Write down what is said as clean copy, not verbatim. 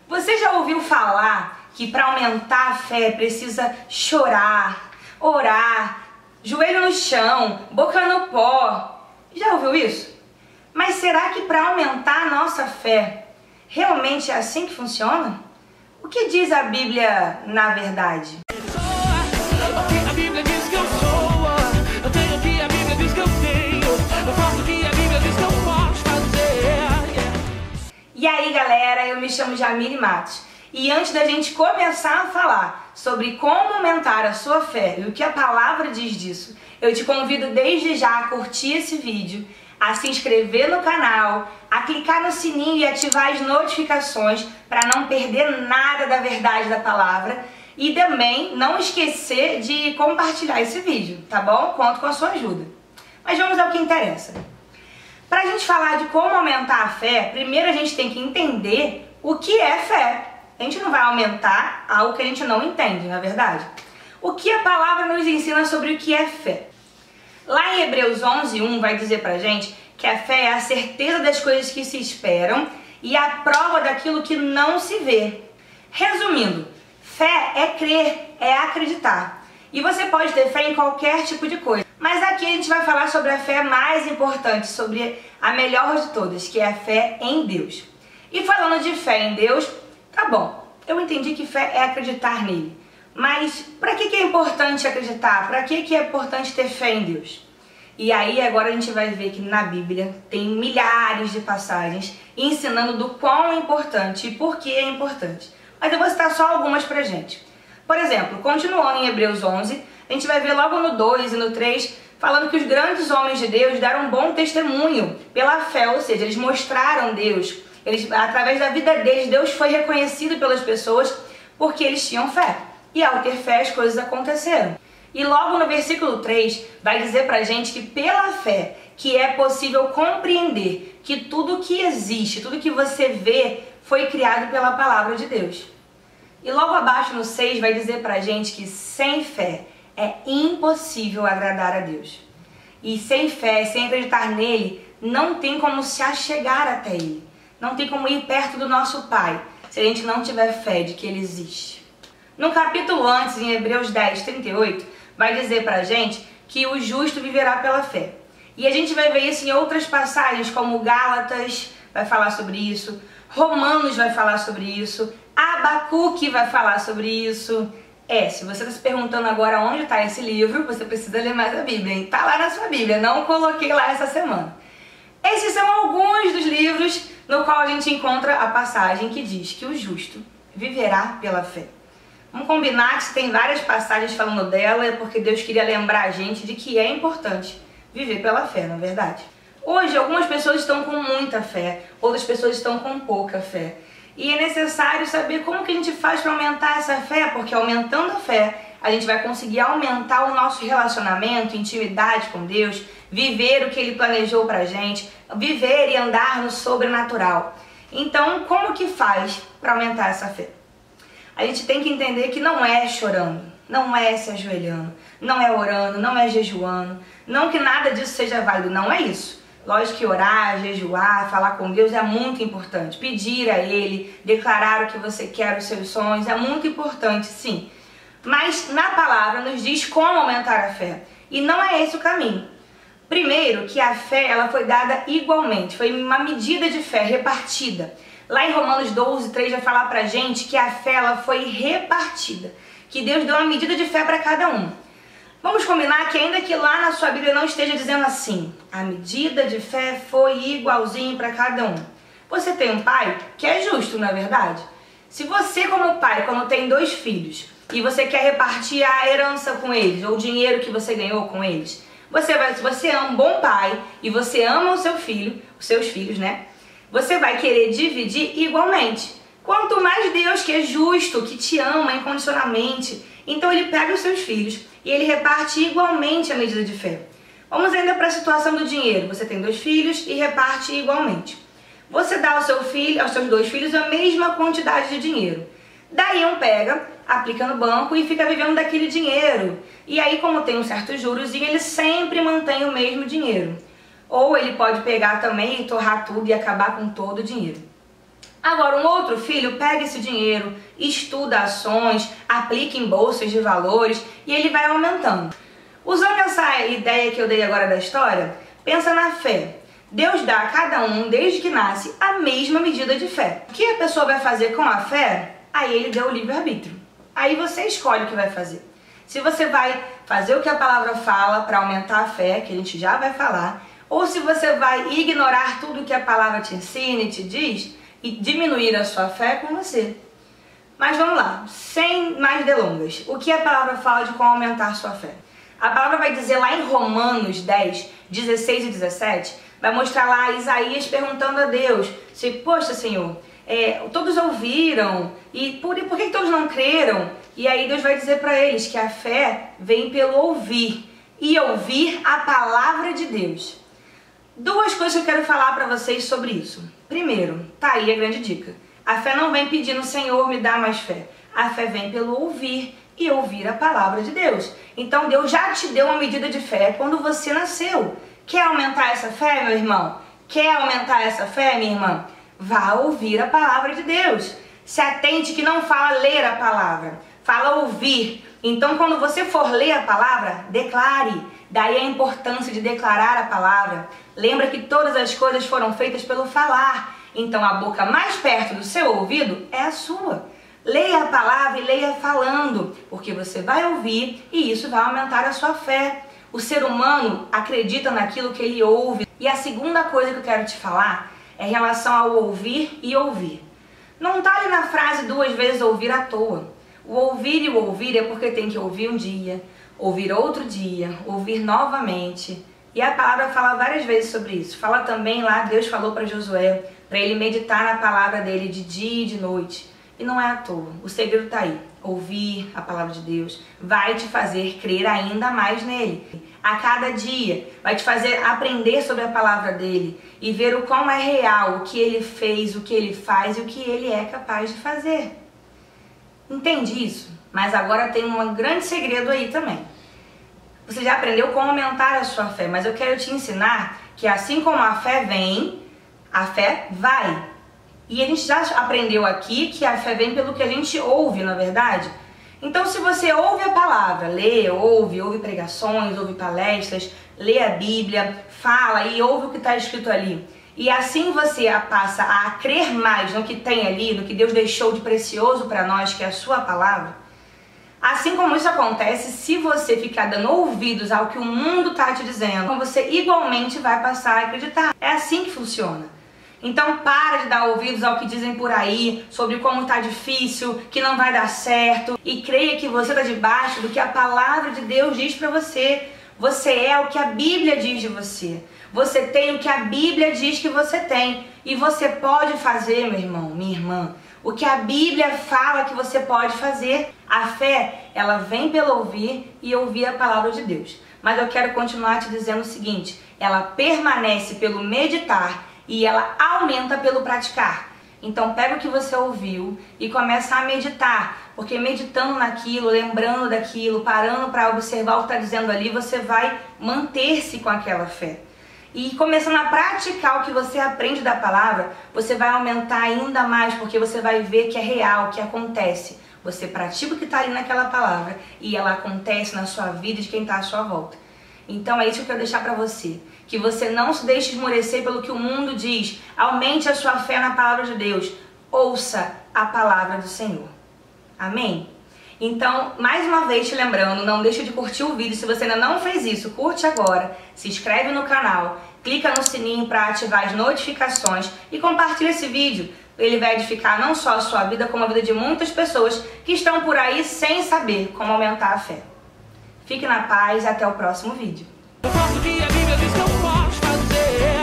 Você já ouviu falar que para aumentar a fé precisa chorar, orar, joelho no chão, boca no pó? Já ouviu isso? Mas será que para aumentar a nossa fé, realmente é assim que funciona? O que diz a Bíblia na verdade? A Bíblia diz que eu sou, eu tenho o que a Bíblia diz que eu tenho, eu faço o que a Bíblia diz que eu posso fazer. E aí galera, eu me chamo Jamile Matos e antes da gente começar a falar sobre como aumentar a sua fé e o que a palavra diz disso, eu te convido desde já a curtir esse vídeo, a se inscrever no canal, a clicar no sininho e ativar as notificações para não perder nada da verdade da palavra e também não esquecer de compartilhar esse vídeo, tá bom? Conto com a sua ajuda. Mas vamos ao que interessa. Para a gente falar de como aumentar a fé, primeiro a gente tem que entender o que é fé. A gente não vai aumentar algo que a gente não entende, na verdade. O que a palavra nos ensina sobre o que é fé? Lá em Hebreus 11:1 vai dizer pra gente que a fé é a certeza das coisas que se esperam e a prova daquilo que não se vê. Resumindo, fé é crer, é acreditar. E você pode ter fé em qualquer tipo de coisa. Mas aqui a gente vai falar sobre a fé mais importante, sobre a melhor de todas, que é a fé em Deus. E falando de fé em Deus, tá bom, eu entendi que fé é acreditar nele. Mas para que é importante acreditar? Para que é importante ter fé em Deus? E aí agora a gente vai ver que na Bíblia tem milhares de passagens ensinando do quão é importante e por que é importante. Mas eu vou citar só algumas pra gente. Por exemplo, continuando em Hebreus 11, a gente vai ver logo no 2 e no 3, falando que os grandes homens de Deus deram um bom testemunho pela fé, ou seja, eles mostraram Deus. Através da vida deles, Deus foi reconhecido pelas pessoas porque eles tinham fé. E ao ter fé, as coisas aconteceram. E logo no versículo 3, vai dizer pra gente que pela fé que é possível compreender que tudo que existe, tudo que você vê, foi criado pela palavra de Deus. E logo abaixo no 6 vai dizer pra gente que sem fé é impossível agradar a Deus. E sem fé, sem acreditar nele, não tem como se achegar até ele. Não tem como ir perto do nosso Pai, se a gente não tiver fé de que ele existe. No capítulo antes, em Hebreus 10:38, vai dizer pra gente que o justo viverá pela fé. E a gente vai ver isso em outras passagens, como Gálatas vai falar sobre isso, Romanos vai falar sobre isso, Abacuque vai falar sobre isso. Se você está se perguntando agora onde está esse livro, você precisa ler mais a Bíblia, hein? Está lá na sua Bíblia, não coloquei lá essa semana. Esses são alguns dos livros no qual a gente encontra a passagem que diz que o justo viverá pela fé. Vamos combinar que se tem várias passagens falando dela, é porque Deus queria lembrar a gente de que é importante viver pela fé, não é verdade? Hoje, algumas pessoas estão com muita fé, outras pessoas estão com pouca fé. E é necessário saber como que a gente faz para aumentar essa fé, porque aumentando a fé, a gente vai conseguir aumentar o nosso relacionamento, intimidade com Deus, viver o que Ele planejou pra gente, viver e andar no sobrenatural. Então, como que faz para aumentar essa fé? A gente tem que entender que não é chorando, não é se ajoelhando, não é orando, não é jejuando, não que nada disso seja válido, não é isso. Lógico que orar, jejuar, falar com Deus é muito importante. Pedir a Ele, declarar o que você quer, os seus sonhos, é muito importante, sim. Mas na palavra nos diz como aumentar a fé. E não é esse o caminho. Primeiro, que a fé ela foi dada igualmente, foi uma medida de fé repartida. Lá em Romanos 12:3 vai falar pra gente que a fé ela foi repartida, que Deus deu uma medida de fé para cada um. Vamos combinar que ainda que lá na sua Bíblia não esteja dizendo assim, a medida de fé foi igualzinho para cada um. Você tem um pai que é justo, não é verdade? Se você como pai, quando tem 2 filhos, e você quer repartir a herança com eles, ou o dinheiro que você ganhou com eles, se você é um bom pai e você ama o seu filho, os seus filhos, né? Você vai querer dividir igualmente. Quanto mais Deus, que é justo, que te ama incondicionalmente, então Ele pega os seus filhos e Ele reparte igualmente a medida de fé. Vamos ainda para a situação do dinheiro. Você tem 2 filhos e reparte igualmente. Você dá ao seu filho, aos seus 2 filhos a mesma quantidade de dinheiro. Daí um pega, aplica no banco e fica vivendo daquele dinheiro. E aí, como tem um certo juros, ele sempre mantém o mesmo dinheiro. Ou ele pode pegar também e torrar tudo e acabar com todo o dinheiro. Agora, um outro filho pega esse dinheiro, estuda ações, aplica em bolsas de valores e ele vai aumentando. Usando essa ideia que eu dei agora da história, pensa na fé. Deus dá a cada um, desde que nasce, a mesma medida de fé. O que a pessoa vai fazer com a fé? Aí ele deu o livre-arbítrio. Aí você escolhe o que vai fazer. Se você vai fazer o que a palavra fala para aumentar a fé, que a gente já vai falar, ou se você vai ignorar tudo que a palavra te ensina e te diz e diminuir a sua fé com você. Mas vamos lá, sem mais delongas. O que a palavra fala de como aumentar a sua fé? A palavra vai dizer lá em Romanos 10, 16 e 17, vai mostrar lá Isaías perguntando a Deus, se, poxa Senhor, todos ouviram, e por que todos não creram? E aí Deus vai dizer para eles que a fé vem pelo ouvir, e ouvir a palavra de Deus. Duas coisas que eu quero falar para vocês sobre isso. Primeiro, tá aí a grande dica. A fé não vem pedindo, Senhor, me dá mais fé. A fé vem pelo ouvir e ouvir a palavra de Deus. Então Deus já te deu uma medida de fé quando você nasceu. Quer aumentar essa fé, meu irmão? Quer aumentar essa fé, minha irmã? Vá ouvir a palavra de Deus. Se atente que não fala ler a palavra, fala ouvir. Então quando você for ler a palavra, declare. Daí a importância de declarar a palavra. Lembra que todas as coisas foram feitas pelo falar. Então a boca mais perto do seu ouvido é a sua. Leia a palavra e leia falando, porque você vai ouvir e isso vai aumentar a sua fé. O ser humano acredita naquilo que ele ouve. E a segunda coisa que eu quero te falar é em relação ao ouvir e ouvir. Não está ali na frase 2 vezes ouvir à toa. O ouvir e o ouvir é porque tem que ouvir um dia, ouvir outro dia, ouvir novamente. E a palavra fala várias vezes sobre isso. Fala também lá, Deus falou para Josué, para ele meditar na palavra dele de dia e de noite. E não é à toa. O segredo está aí. Ouvir a palavra de Deus vai te fazer crer ainda mais nele. A cada dia vai te fazer aprender sobre a palavra dele e ver o quão é real, o que ele fez, o que ele faz e o que ele é capaz de fazer. Entende isso? Mas agora tem um grande segredo aí também. Você já aprendeu como aumentar a sua fé, mas eu quero te ensinar que assim como a fé vem, a fé vai. E a gente já aprendeu aqui que a fé vem pelo que a gente ouve, na verdade. Então se você ouve a palavra, lê, ouve pregações, ouve palestras, lê a Bíblia, fala e ouve o que está escrito ali. E assim você passa a crer mais no que tem ali, no que Deus deixou de precioso para nós, que é a sua palavra. Assim como isso acontece, se você ficar dando ouvidos ao que o mundo está te dizendo, você igualmente vai passar a acreditar. É assim que funciona. Então para de dar ouvidos ao que dizem por aí, sobre como está difícil, que não vai dar certo, e creia que você está debaixo do que a palavra de Deus diz para você. Você é o que a Bíblia diz de você. Você tem o que a Bíblia diz que você tem. E você pode fazer, meu irmão, minha irmã, o que a Bíblia fala que você pode fazer. A fé, ela vem pelo ouvir e ouvir a palavra de Deus. Mas eu quero continuar te dizendo o seguinte, ela permanece pelo meditar e ela aumenta pelo praticar. Então pega o que você ouviu e começa a meditar, porque meditando naquilo, lembrando daquilo, parando para observar o que está dizendo ali, você vai manter-se com aquela fé. E começando a praticar o que você aprende da palavra, você vai aumentar ainda mais, porque você vai ver que é real, que acontece. Você pratica o que está ali naquela palavra e ela acontece na sua vida e de quem está à sua volta. Então é isso que eu quero deixar para você. Que você não se deixe esmorecer pelo que o mundo diz. Aumente a sua fé na palavra de Deus. Ouça a palavra do Senhor. Amém? Então, mais uma vez te lembrando, não deixe de curtir o vídeo. Se você ainda não fez isso, curte agora. Se inscreve no canal. Clica no sininho para ativar as notificações. E compartilha esse vídeo. Ele vai edificar não só a sua vida, como a vida de muitas pessoas que estão por aí sem saber como aumentar a fé. Fique na paz e até o próximo vídeo. Eu faço o que a Bíblia diz que eu posso fazer.